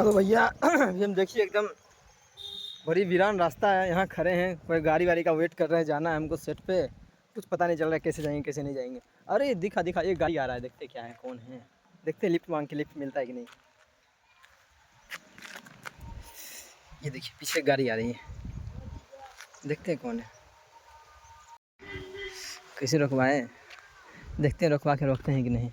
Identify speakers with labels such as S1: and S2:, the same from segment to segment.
S1: हाँ तो भैया अभी हम देखिए एकदम बड़ी वीरान रास्ता है। यहाँ खड़े हैं, कोई गाड़ी वाड़ी का वेट कर रहे हैं, जाना है हमको सेट पे। कुछ पता नहीं चल रहा है कैसे जाएंगे कैसे नहीं जाएंगे। अरे दिखा दिखा एक गाड़ी आ रहा है, देखते क्या है कौन है, देखते हैं लिफ्ट मांग के लिफ्ट मिलता है कि नहीं। ये देखिए पीछे गाड़ी आ रही है, देखते हैं कौन है, कैसे रुकवाएं, देखते हैं रुकवा के रोकते हैं कि नहीं।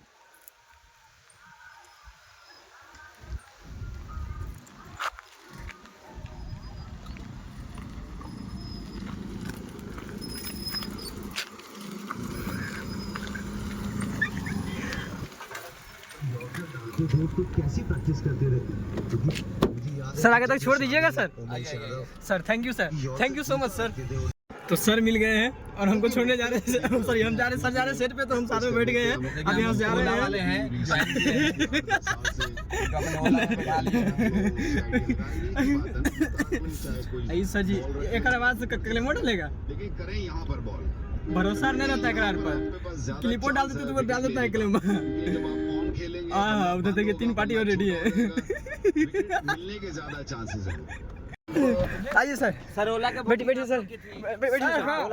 S2: कैसी प्रैक्टिस करते रहते।
S1: सर आगे तक छोड़ दीजिएगा sir. Sir thank you sir, thank you so much sir. तो सर मिल गए हैं और हमको छोड़ने जा रहे हैं। सॉरी हम जा रहे हैं, सर जा रहे हैं सेट पे, तो हम साथ में बैठ गए हैं। अब यहाँ से जा रहे हैं। सर जी एक आवाज से क्लेमो डालेगा,
S2: लेकिन करें यहाँ पर बॉल
S1: भरोसा नहीं रहता है करार पर। क्लिपो डाल देते तो वो डाल देता है क्लेम। हाँ उधर देखिए 3 पार्टी और रेडी है।
S2: मिलने के ज्यादा चांसेस हैं।
S1: आइए सर। सर ओला का बैठिए बैठिए सर, बैठिए सर।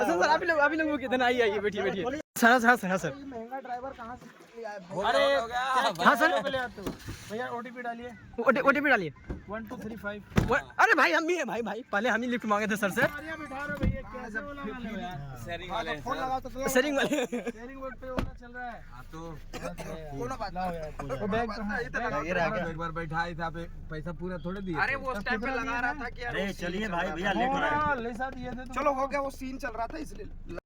S1: सर आप ही लोग कितना आइए आइए बैठिए बैठिए। सर सर सर सर
S3: महंगा ड्राइवर कहाँ से लिया है?
S1: अरे हाँ सर
S3: भैया ओटीपी डालिए,
S1: ओटीपी डालिए
S3: 1235।
S1: अरे भाई हम भी है, भाई भाई पहले हम ही लिफ्ट मांगे थे सर से।
S3: बिठा रहे भैया, कैसे ओला वाले हो यार?
S4: शेयरिंग वाले
S3: फोन लगाओ तो
S1: शेयरिंग वाले।
S3: शेयरिंग बोर्ड पे ओला चल रहा है।
S4: तो
S3: कोनो बात ना वो बैग कहाँ है?
S4: एक बार बैठाई था पैसा पूरा थोड़े दिए।
S3: अरे वो उस टाइम पे लगा रहा था कि
S5: अरे चलिए भाई भैया लेट हो रहा है।
S3: ले साथ ये दे दो। चलो हो गया, वो सीन चल रहा था इसलिए।